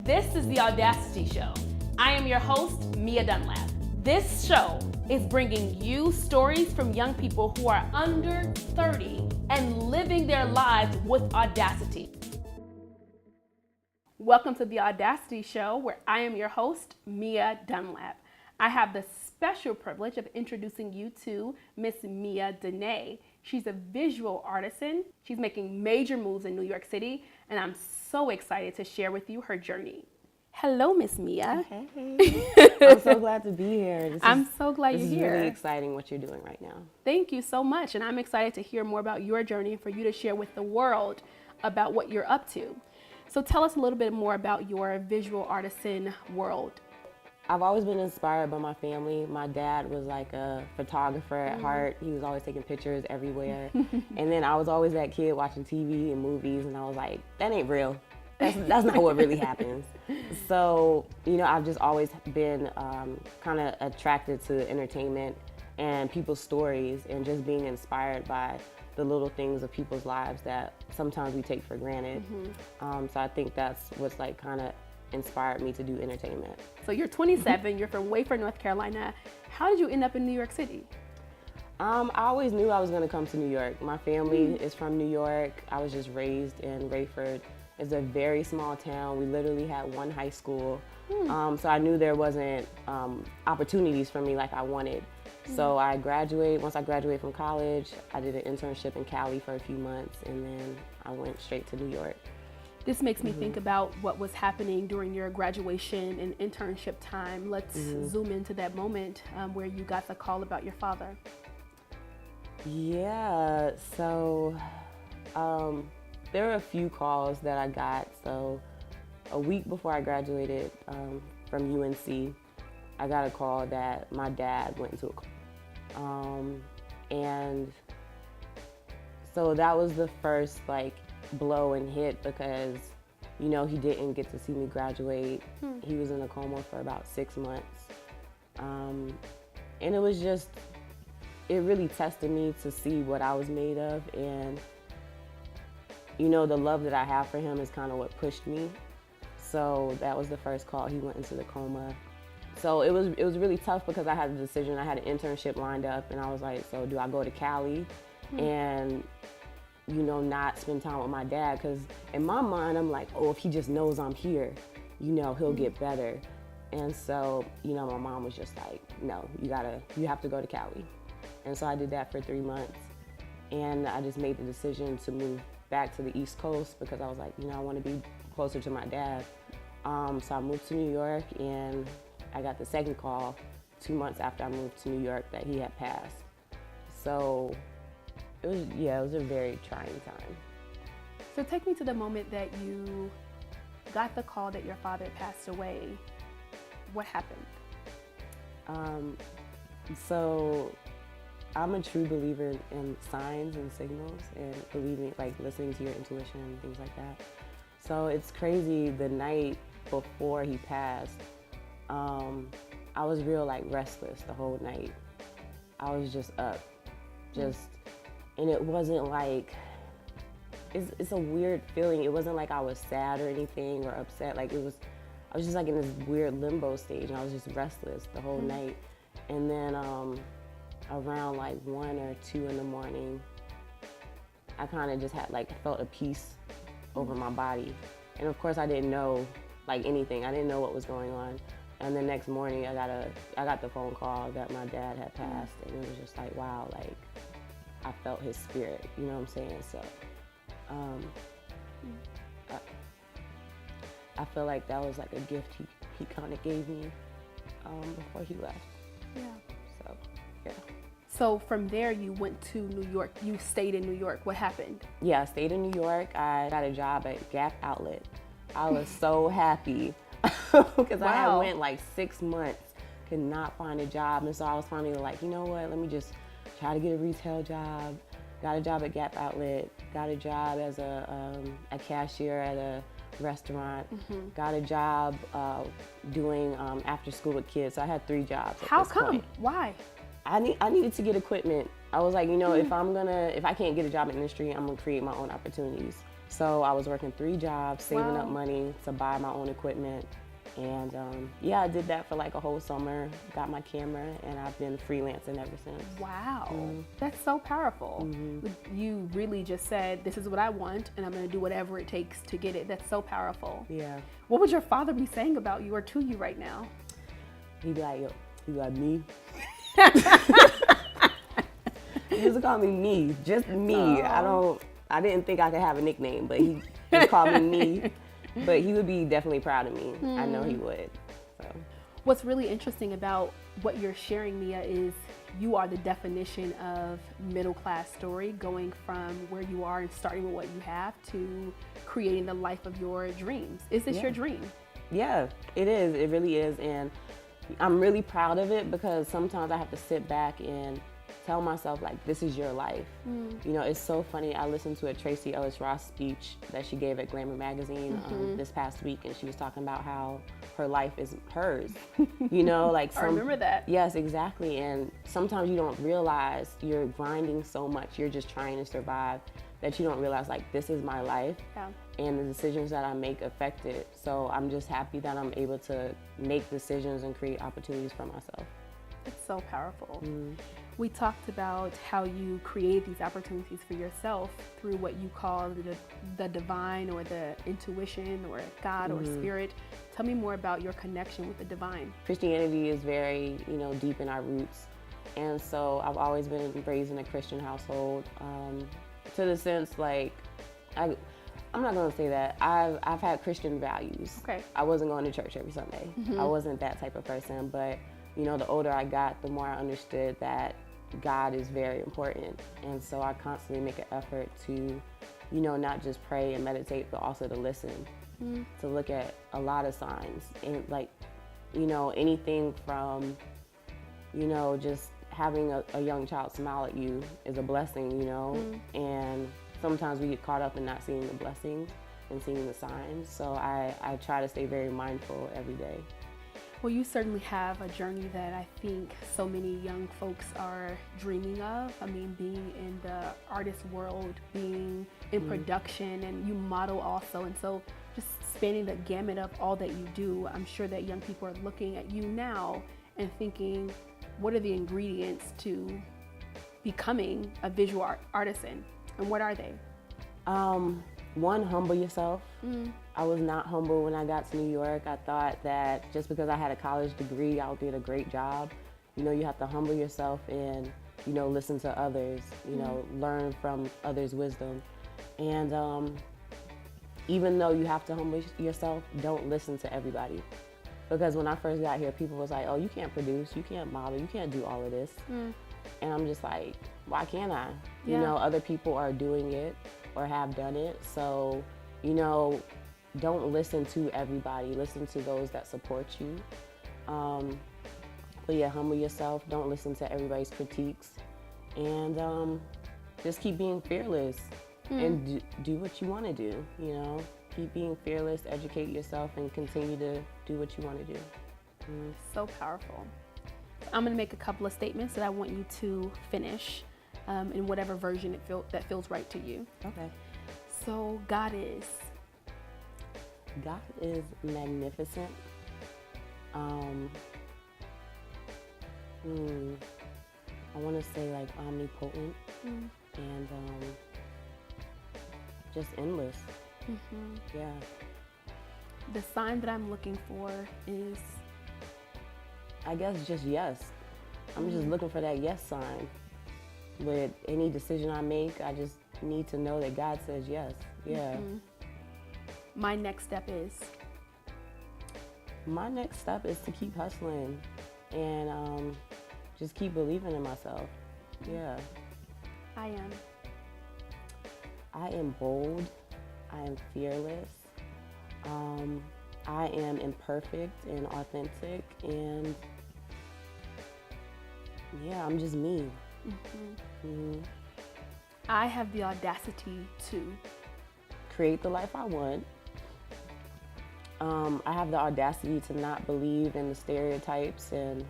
This is the Audacity Show. I am your host, Meah Dunlap. This show is bringing you stories from young people who are under 30 and living their lives with audacity. Welcome to the Audacity Show, where I am your host, Meah Dunlap. I have the special privilege of introducing you to Miss Meah Denee. She's a visual artisan. She's making major moves in New York City, and I'm so excited to share with you her journey. Hello, Miss Meah. Hey, I'm so glad to be here. I'm so glad you're here. here. This is really exciting what you're doing right now. Thank you so much, and I'm excited to hear more about your journey and for you to share with the world about what you're up to. So tell us a little bit more about your visual artisan world. I've always been inspired by my family. My dad was like a photographer at heart. He was always taking pictures everywhere. And then I was always that kid watching TV and movies, and I was like, that ain't real. That's not what really happens. So, I've just always been kind of attracted to entertainment and people's stories and just being inspired by the little things of people's lives that sometimes we take for granted. So I think that's what's like kind of inspired me to do entertainment. So you're 27, you're from Wayford, North Carolina. How did you end up in New York City? I always knew I was going to come to New York. My family is from New York. I was just raised in Wayford. It's a very small town. We literally had one high school. So I knew there wasn't opportunities for me like I wanted. So once I graduated from college, I did an internship in Cali for a few months, and then I went straight to New York. This makes me think about what was happening during your graduation and internship time. Let's zoom into that moment where you got the call about your father. Yeah, so there were a few calls that I got. So a week before I graduated from UNC, I got a call that my dad went into a coma. And so that was the first blow and hit because, he didn't get to see me graduate. He was in a coma for about 6 months. And it was just, it really tested me to see what I was made of. And, the love that I have for him is kind of what pushed me. So that was the first call. He went into the coma. So it was really tough because I had a decision. I had an internship lined up, and I was like, so do I go to Cali and not spend time with my dad? Because in my mind, I'm like, oh, if he just knows I'm here, he'll get better. And so, my mom was just like, no, you have to go to Cali. And so I did that for 3 months. And I just made the decision to move back to the East Coast because I was like, I want to be closer to my dad. So I moved to New York, and I got the second call 2 months after I moved to New York that he had passed. So it was a very trying time. So take me to the moment that you got the call that your father passed away. What happened? So I'm a true believer in signs and signals and believing, listening to your intuition and things like that. So it's crazy, the night before he passed, I was real restless the whole night. I was just up, and it wasn't it's a weird feeling. It wasn't like I was sad or anything or upset. I was just in this weird limbo stage, and I was just restless the whole night. And then around 1 or 2 in the morning, I kind of just had felt a peace over my body. And of course I didn't know anything. I didn't know what was going on. And the next morning I got the phone call that my dad had passed, and it was just wow, I felt his spirit, you know what I'm saying? So I feel like that was a gift he kind of gave me before he left. Yeah. So, yeah. So from there you went to New York. You stayed in New York. What happened? Yeah, I stayed in New York. I got a job at Gap Outlet. I was so happy because I had went 6 months, could not find a job. And so I was finally you know what, let me just try to get a retail job. Got a job at Gap Outlet, got a job as a cashier at a restaurant, got a job doing after school with kids. So I had 3 jobs at How this come? point. Why? I needed to get equipment. I was like, if I can't get a job in the industry, I'm gonna create my own opportunities. So I was working 3 jobs, saving Wow. up money to buy my own equipment. And yeah, I did that for like a whole summer, got my camera, and I've been freelancing ever since. Wow, that's so powerful. You really just said, this is what I want, and I'm going to do whatever it takes to get it. That's so powerful. Yeah. What would your father be saying about you or to you right now? He'd be like, yo, he'd be like, me? He used to call me Me, just Me. I didn't think I could have a nickname, but he just called me Me. But he would be definitely proud of me. I know he would. So. What's really interesting about what you're sharing, Meah, is you are the definition of middle-class story, going from where you are and starting with what you have to creating the life of your dreams. Is this your dream? Yeah, it is. It really is. And I'm really proud of it because sometimes I have to sit back and tell myself, like, this is your life. You know, it's so funny. I listened to a Tracy Ellis Ross speech that she gave at Glamour magazine this past week, and she was talking about how her life is hers. You know, like I remember that. Yes, exactly. And sometimes you don't realize you're grinding so much. You're just trying to survive that you don't realize, like, this is my life. Yeah. And the decisions that I make affect it. So I'm just happy that I'm able to make decisions and create opportunities for myself. It's so powerful. We talked about how you create these opportunities for yourself through what you call the divine or the intuition or God or spirit. Tell me more about your connection with the divine. Christianity is very, you know, deep in our roots. And so I've always been raised in a Christian household. To the sense, like, I'm not gonna say that. I've had Christian values. Okay. I wasn't going to church every Sunday. I wasn't that type of person, but you know, the older I got, the more I understood that God is very important. And so I constantly make an effort to, you know, not just pray and meditate, but also to listen, to look at a lot of signs. And like, you know, anything from, you know, just having a young child smile at you is a blessing, you know, and sometimes we get caught up in not seeing the blessings and seeing the signs. So I try to stay very mindful every day. Well, you certainly have a journey that I think so many young folks are dreaming of. I mean, being in the artist world, being in production, and you model also. And so just spanning the gamut of all that you do, I'm sure that young people are looking at you now and thinking, what are the ingredients to becoming a visual artisan? And what are they? One, humble yourself. I was not humble when I got to New York. I thought that just because I had a college degree, I would get a great job. You know, you have to humble yourself and, you know, listen to others, you know, learn from others' wisdom. And even though you have to humble yourself, don't listen to everybody. Because when I first got here, people was like, oh, you can't produce, you can't model, you can't do all of this. And I'm just like, why can't I? Yeah. You know, other people are doing it or have done it. So, you know, don't listen to everybody. Listen to those that support you. But yeah, humble yourself. Don't listen to everybody's critiques. And just keep being fearless and do what you want to do, you know. Keep being fearless, educate yourself, and continue to do what you want to do. So powerful. I'm going to make a couple of statements that I want you to finish in whatever version that feels right to you. Okay. So God is magnificent. I want to say like omnipotent and just endless. Yeah. The sign that I'm looking for is, I guess, just yes. I'm just looking for that yes sign. With any decision I make, I just need to know that God says yes. Yeah. My next step is? My next step is to keep hustling and just keep believing in myself. Yeah. I am bold. I am fearless. I am imperfect and authentic, and yeah, I'm just me. I have the audacity to create the life I want. I have the audacity to not believe in the stereotypes and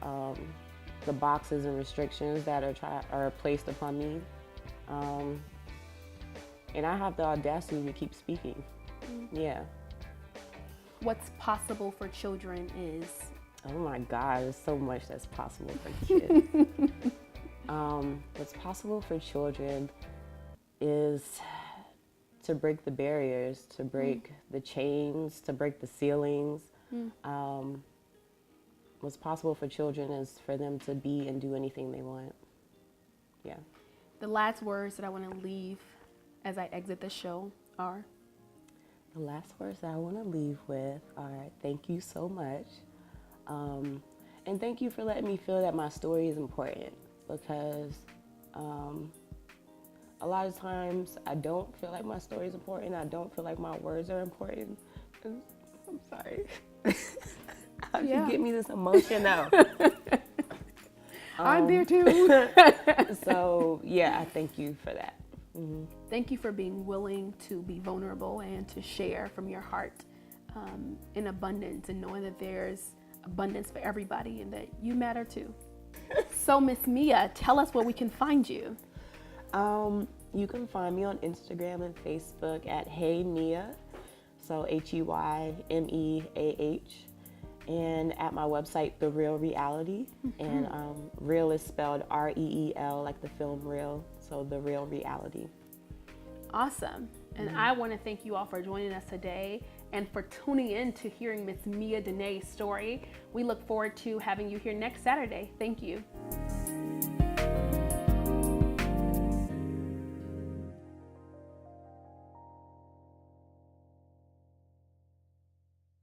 the boxes and restrictions that are placed upon me. and I have the audacity to keep speaking. Yeah. What's possible for children is? Oh my God, there's so much that's possible for kids. What's possible for children is to break the barriers, to break the chains, to break the ceilings. What's possible for children is for them to be and do anything they want. Yeah. The last words that I want to leave as I exit the show are? The last words that I want to leave with are thank you so much. And thank you for letting me feel that my story is important, because a lot of times I don't feel like my story is important. I don't feel like my words are important. I'm sorry. How do you get me this emotion out? I'm there too. So yeah, I thank you for that. Thank you for being willing to be vulnerable and to share from your heart in abundance, and knowing that there's abundance for everybody and that you matter too. So Miss Meah, tell us where we can find you. You can find me on Instagram and Facebook at Hey Meah, so HeyMeah, and at my website, The Real Reality. And real is spelled REEL, like the film Real, so The Real Reality. Awesome. And I want to thank you all for joining us today and for tuning in to hearing Miss Meah Denee's story. We look forward to having you here next Saturday. Thank you.